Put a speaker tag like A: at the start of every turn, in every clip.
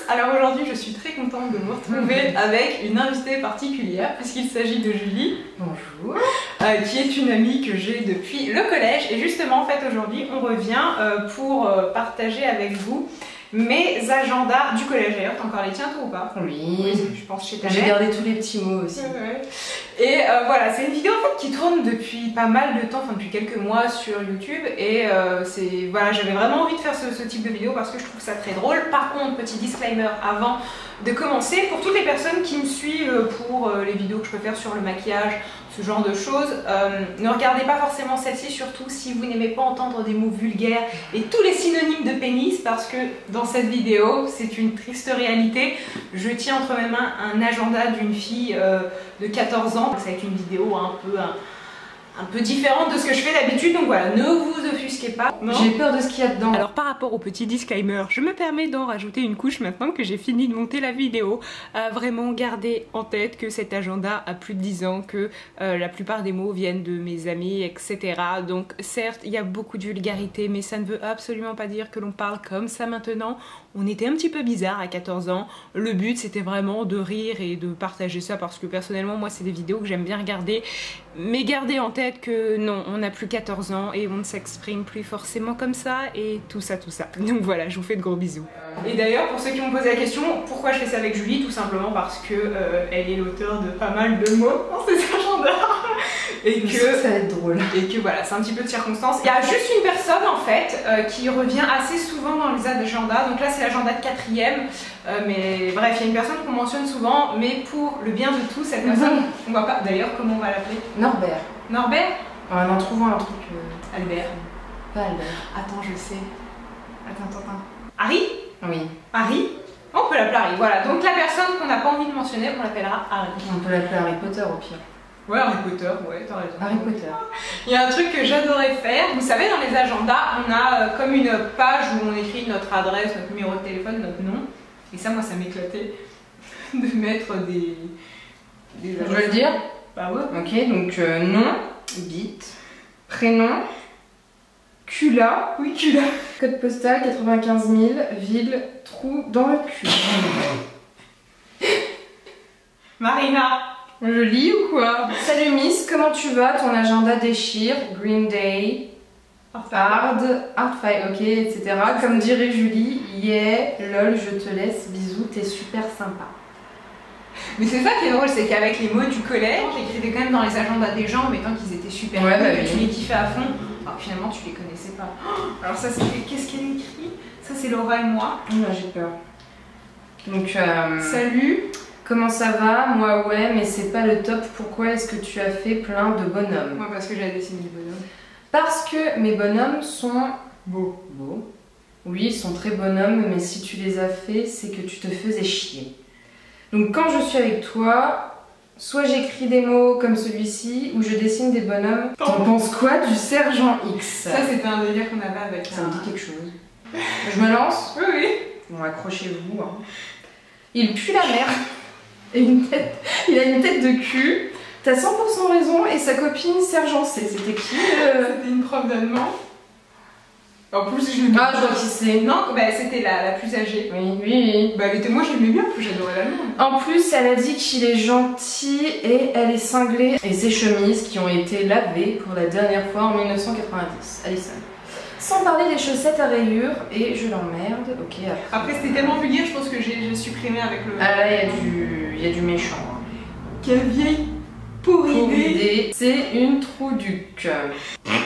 A: Alors aujourd'hui je suis très contente de vous retrouver avec une invitée particulière puisqu'il s'agit de Julie.
B: Bonjour.
A: Qui est une amie que j'ai depuis le collège et justement en fait aujourd'hui on revient pour partager avec vous mes agendas du collège. D'ailleurs t'as encore les tiens toi ou pas?
B: Oui,
A: je pense chez ta
B: j'ai
A: mère.
B: gardé tous les petits mots aussi.
A: Ouais. Et voilà, c'est une vidéo en fait qui tourne depuis pas mal de temps, enfin depuis quelques mois sur YouTube et voilà, j'avais vraiment envie de faire ce type de vidéo parce que je trouve ça très drôle. Par contre, petit disclaimer avant de commencer, pour toutes les personnes qui me suivent pour les vidéos que je peux faire sur le maquillage, ce genre de choses, ne regardez pas forcément celle-ci, surtout si vous n'aimez pas entendre des mots vulgaires et tous les synonymes de pénis, parce que dans cette vidéo, c'est une triste réalité. Je tiens entre mes mains un agenda d'une fille de 14 ans. Ça va être une vidéo un peu différente de ce que je fais d'habitude, donc voilà, ne vous offusquez pas.
B: J'ai peur de ce qu'il y a dedans.
A: Alors par rapport au petit disclaimer, je me permets d'en rajouter une couche maintenant que j'ai fini de monter la vidéo. Vraiment gardez en tête que cet agenda a plus de 10 ans, que la plupart des mots viennent de mes amis, etc. Donc certes, il y a beaucoup de vulgarité, mais ça ne veut absolument pas dire que l'on parle comme ça maintenant. On était un petit peu bizarre à 14 ans. Le but c'était vraiment de rire et de partager ça parce que personnellement moi c'est des vidéos que j'aime bien regarder. Mais gardez en tête que non, on n'a plus 14 ans et on ne s'exprime plus forcément comme ça et tout ça. Donc voilà, je vous fais de gros bisous. Et d'ailleurs pour ceux qui m'ont posé la question, pourquoi je fais ça avec Julie? Tout simplement parce que elle est l'auteur de pas mal de mots dans ses agendas. Et que
B: ça va être drôle.
A: Et que voilà, c'est un petit peu de circonstance. Il y a juste une personne en fait qui revient assez souvent dans les agendas. Donc là c'est l'agenda de 4ème. Mais bref, il y a une personne qu'on mentionne souvent. Mais pour le bien de tous, cette personne, on voit pas. D'ailleurs, comment on va l'appeler?
B: Norbert.
A: Norbert?
B: En trouvant un truc.
A: Albert.
B: Pas Albert.
A: Attends, je sais. Attends. Harry?
B: Oui.
A: Harry? On peut l'appeler Harry. Voilà. Donc la personne qu'on n'a pas envie de mentionner, on l'appellera Harry.
B: On peut l'appeler Harry Potter au pire.
A: Ouais, Harry Potter, ouais, t'as raison.
B: Harry Potter.
A: Il y a un truc que j'adorais faire. Vous savez, dans les agendas, on a comme une page où on écrit notre adresse, notre numéro de téléphone, notre nom. Et ça, moi, ça m'éclatait de mettre des
B: Je veux le dire?
A: Bah ouais.
B: Ok, donc nom, bit, prénom, cula.
A: Oui, cula.
B: Code postal 95 000, ville, trou dans le cul.
A: Marina.
B: Je lis ou quoi? Salut Miss, comment tu vas? Ton agenda déchire, Green Day, Hard Fight, ok, etc. Comme dirait Julie, yeah, lol, je te laisse, bisous, t'es super sympa.
A: Mais c'est ça qui est drôle, c'est qu'avec les mots du collège, j'écrivais quand même dans les agendas des gens, mais tant qu'ils étaient super cool, que tu les kiffais à fond, alors finalement tu les connaissais pas. Alors ça, qu'est-ce qu'elle écrit? Ça c'est Laura et moi.
B: J'ai peur. Donc,
A: salut.
B: Comment ça va? Moi ouais, mais c'est pas le top. Pourquoi est-ce que tu as fait plein de bonhommes?
A: Moi parce que j'ai dessiné des bonhommes.
B: Parce que mes bonhommes sont
A: beaux.
B: Oui, ils sont très bonhommes, mais si tu les as fait, c'est que tu te faisais chier. Donc quand je suis avec toi, soit j'écris des mots comme celui-ci, ou je dessine des bonhommes. T'en penses quoi du sergent X?
A: Ça c'était un délire qu'on avait avec
B: ça. Me dit quelque chose. Je me lance?
A: Oui.
B: Bon, accrochez-vous. Hein. Il pue la merde. Et il a une tête de cul. T'as 100% raison. Et sa copine sergent C. C'était qui?
A: C'était une prof d'allemand. En plus, je l'aimais.
B: Ah, je vois qui c'est.
A: Non, bah, c'était la plus âgée.
B: Oui.
A: Bah, moi, je l'aimais bien, en plus, j'adorais l'allemand.
B: En plus, elle a dit qu'il est gentil et elle est cinglée. Et ses chemises qui ont été lavées pour la dernière fois en 1990. Alison. Sans parler des chaussettes à rayures, et je l'emmerde. Ok.
A: Après, c'était tellement vulgaire, je pense que j'ai supprimé avec le.
B: Ah là, il y a du méchant.
A: Quelle vieille pourridée.
B: C'est une trouduc.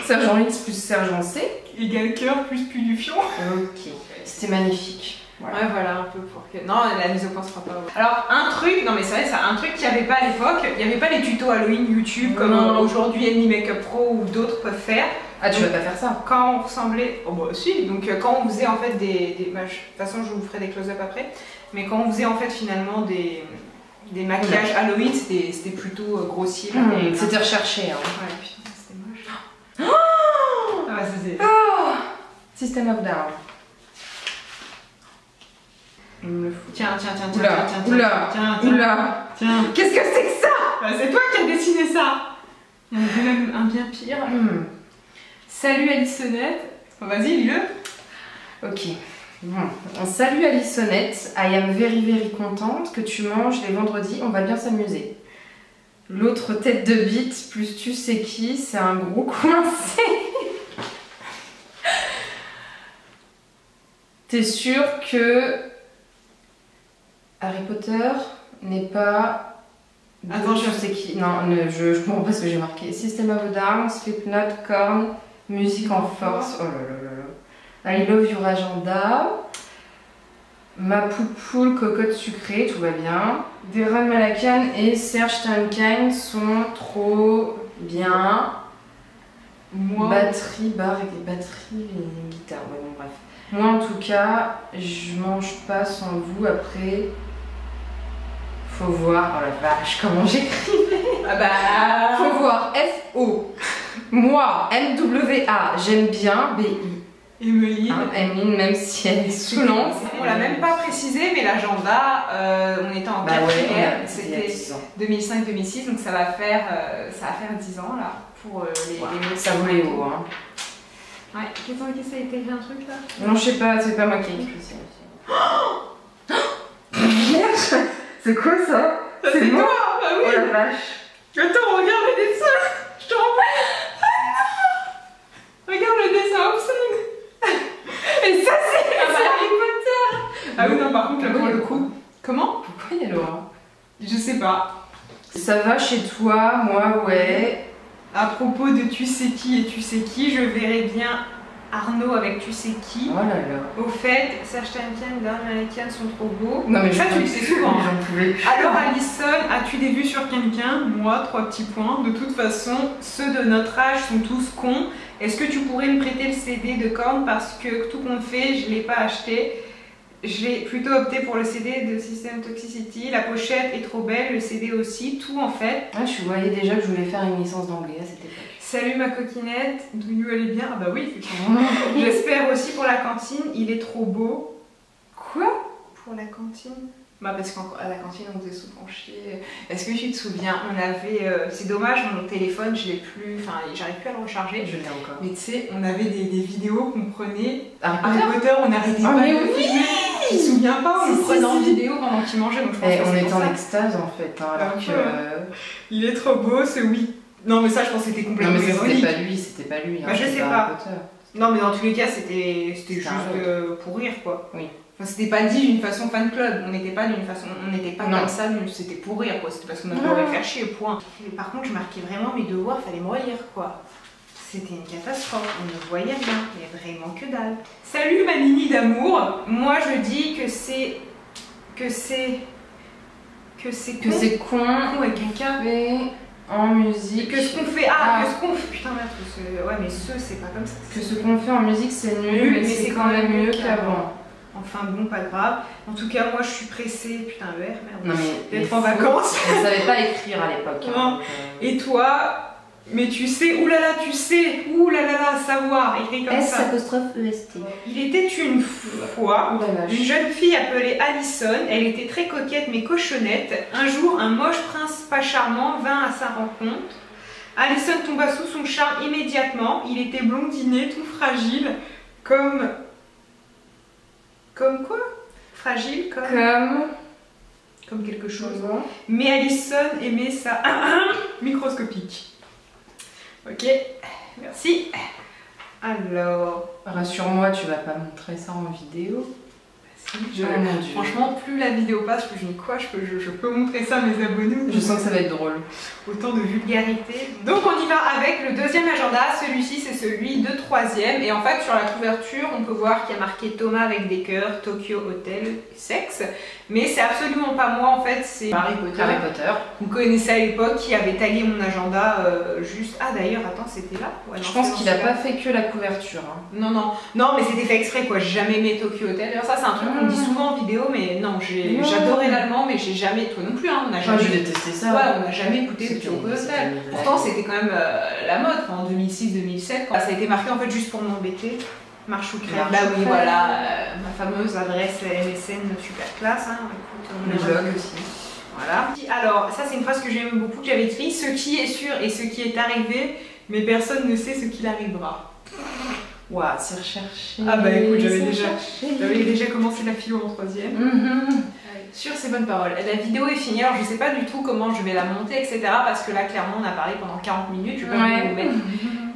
B: Sergent X plus sergent C.
A: Égale cœur plus punifion.
B: Ok. C'était magnifique.
A: Voilà. Ouais, voilà, un peu pour que. Non, la mise au point sera pas. Alors, un truc, non mais c'est vrai, ça, un truc qu'il n'y avait pas à l'époque, il n'y avait pas les tutos Halloween YouTube comme aujourd'hui Any Makeup Pro ou d'autres peuvent faire.
B: Ah, tu vas pas faire ça?
A: Quand on ressemblait. Oh, bah si, donc quand on faisait en fait de toute façon, je vous ferai des close-up après, mais quand on faisait en fait finalement des maquillages Halloween, c'était plutôt grossier.
B: C'était recherché. Hein.
A: Ouais, putain, c'était moche. Oh ah, c'était.
B: Oh System of Down.
A: Tiens.
B: Oula. Qu'est-ce que c'est que ça?
A: Bah, c'est toi qui as dessiné ça. Il y en avait même un bien pire. Salut Alisonnette. Vas-y, lis-le.
B: Ok. Bon. Salut Alissonnette, I am very contente que tu manges les vendredis, on va bien s'amuser. L'autre tête de bite plus tu sais qui, c'est un gros coincé. T'es sûr que Harry Potter n'est pas...
A: Attends,
B: je sais qui. Non, je comprends pas ce que j'ai marqué. System of a Down, Slipknot, Korn, musique en force. Oh là là là là. I love your agenda. Ma poupoule, cocotte sucrée, tout va bien. Deron Malakian et Serge Tankian sont trop bien.
A: Moi.
B: Batterie, barre et batterie et guitare. Ouais, bon, bref. Moi en tout cas, je mange pas sans vous après. Faut voir, oh la vache, comment j'écrivais.
A: Ah bah.
B: Faut voir, F-O. Moi, M-W-A, j'aime bien, B-I.
A: Emeline.
B: Emeline, même si elle est saoulante.
A: On l'a même pas précisé, mais l'agenda, on était en quatrième, c'était 2005-2006, donc ça va faire 10 ans là, pour les mots.
B: Ça voulait haut, hein.
A: Ouais, qu'est-ce que ça a été écrit un truc là?
B: Non, je sais pas, c'est pas moi qui ai écrit ça. Merde. C'est quoi ça?
A: C'est moi. Bah oui.
B: Oh la vache.
A: Attends, regarde le dessin. Je te renvoie. Ah non. Regarde le dessin obscène. Et ça c'est Harry Potter. Ah oui non, par contre là pour le coup. Comment?
B: Pourquoi il y a Laura?
A: Je sais pas.
B: Ça va chez toi? Moi ouais.
A: À propos de tu sais qui et tu sais qui, je verrais bien Arnaud avec tu sais qui.
B: Oh là là.
A: Au fait, Serge Tankian et Deron Malakian sont trop beaux.
B: Non mais
A: ça tu le sais souvent.
B: J'en pouvais plus.
A: Alors Alison, as-tu des vues sur quelqu'un? Moi, 3 petits points. De toute façon, ceux de notre âge sont tous cons. Est-ce que tu pourrais me prêter le CD de Korn parce que tout compte fait, je l'ai pas acheté. J'ai plutôt opté pour le CD de System Toxicity. La pochette est trop belle, le CD aussi, tout en fait.
B: Ah, je voyais déjà que je voulais faire une licence d'anglais à cette époque.
A: Salut ma coquinette, d'où you allez bien? Ah bah oui, effectivement. J'espère aussi pour la cantine, il est trop beau. Quoi? Pour la cantine? Bah parce qu'à la cantine on faisait souvent chier. Est-ce que tu te souviens, on avait... c'est dommage, mon téléphone je l'ai plus... Enfin, j'arrive plus à le recharger.
B: Je l'ai encore.
A: Mais tu sais, on avait des vidéos qu'on prenait.
B: Harry
A: Potter, on arrêtait pas
B: mais
A: de
B: oui
A: filmer. Tu te souviens pas? On le prenait en
B: si.
A: vidéo pendant qu'il mangeait. Donc je pense que
B: on
A: c'est
B: était
A: pour
B: en
A: ça.
B: extase en fait, hein, alors
A: Un
B: que...
A: peu. Il est trop beau ce oui. Non mais ça je pense que c'était
B: Non
A: complètement
B: mais ça, c'était
A: ironique.
B: c'était pas lui.
A: Bah, je sais pas.
B: Harry Potter.
A: Non mais dans tous les cas c'était juste pour rire quoi.
B: Oui.
A: Enfin c'était pas dit d'une façon fan club, on n'était pas d'une façon, on n'était pas
B: Non.
A: comme ça, c'était pour rire quoi, c'était parce qu'on adorait faire chier point. Et par contre je marquais vraiment mes devoirs, fallait me relire quoi. C'était une catastrophe, on ne voyait rien, il y a vraiment que dalle. Salut ma Nini d'amour, moi je dis que c'est
B: con
A: avec quelqu'un.
B: En musique.
A: Que ce qu'on fait, que ce qu'on fait, putain merde, ouais mais c'est pas comme ça.
B: Que ce qu'on fait en musique c'est nul, mais c'est quand même mieux qu'avant.
A: Enfin bon, pas grave. En tout cas, moi je suis pressée, putain, merde,
B: Non, mais
A: d'être en vacances.
B: On savait pas écrire à l'époque.
A: Non. Et toi, mais tu sais, oulala, tu sais, oulala, savoir, écrit comme ça.
B: S''EST.
A: Il était une fois une jeune fille appelée Alison, elle était très coquette mais cochonnette. Un jour, un moche prince pas charmant vint à sa rencontre. Alison tomba sous son charme immédiatement. Il était blondiné, tout fragile, comme quoi? Fragile comme quelque chose. Mais Alison aimait ça microscopique. Ok, merci. Alors,
B: rassure-moi, tu vas pas montrer ça en vidéo.
A: Franchement, plus la vidéo passe, plus je dis quoi, je peux montrer ça à mes abonnés.
B: Je sens que ça va être drôle.
A: Autant de vulgarité. Donc on y va avec le deuxième agenda. Celui-ci c'est celui de troisième. Et en fait sur la couverture on peut voir qu'il y a marqué Thomas avec des cœurs, Tokyo Hotel, sexe. Mais c'est absolument pas moi en fait, c'est Harry Potter. Qu'on connaissait à l'époque, qui avait tagué mon agenda juste... Ah d'ailleurs, attends, c'était là ouais, non,
B: je pense qu'il a pas fait que la couverture. Hein.
A: Non, mais c'était fait exprès quoi, j'ai jamais aimé Tokyo Hotel. D'ailleurs ça c'est un truc qu'on dit souvent en vidéo, mais non, j'adorais l'allemand, mais j'ai jamais... Toi non plus, hein, on a jamais...
B: j'ai détesté ça.
A: Ouais, on n'a jamais écouté Tokyo Hotel. Pourtant c'était quand même la mode, en 2006-2007. Ça a été marqué en fait juste pour m'embêter. Marche ou crève. Bah oui, voilà, ma fameuse adresse MSN super classe. Hein. Écoute,
B: le blog aussi.
A: Voilà. Alors, ça c'est une phrase que j'aime beaucoup, que j'avais écrit. Ce qui est sûr et ce qui est arrivé, mais personne ne sait ce qu'il arrivera.
B: Waouh, c'est recherché.
A: Ah bah écoute, j'avais déjà commencé la philo en 3e. Sur ces bonnes paroles, la vidéo est finie, alors je sais pas du tout comment je vais la monter, etc. Parce que là, clairement, on a parlé pendant 40 minutes, je vais pas vous mettre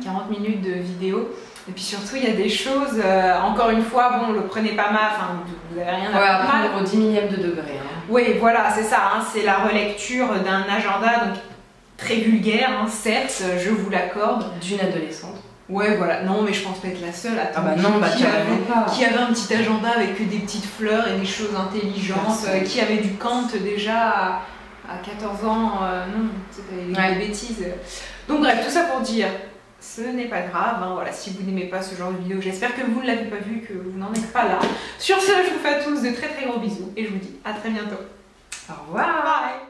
A: 40 minutes de vidéo. Et puis surtout, il y a des choses, encore une fois, bon, le prenez pas mal, enfin, vous avez rien à
B: prendre au 10 millième de degré. Hein.
A: Oui, voilà, c'est ça, hein, c'est la relecture d'un agenda, donc très vulgaire, hein, certes, je vous l'accorde.
B: D'une adolescente.
A: Ouais, voilà, non, mais je pense pas être la seule. Attends, qui avait un petit agenda avec que des petites fleurs et des choses intelligentes, qui avait du Kant déjà à 14 ans, non, c'était des bêtises. Donc bref, tout ça pour dire, ce n'est pas grave, hein, voilà, si vous n'aimez pas ce genre de vidéo, j'espère que vous ne l'avez pas vu, que vous n'en êtes pas là. Sur ce, je vous fais à tous de très très gros bisous et je vous dis à très bientôt.
B: Au revoir.
A: Bye.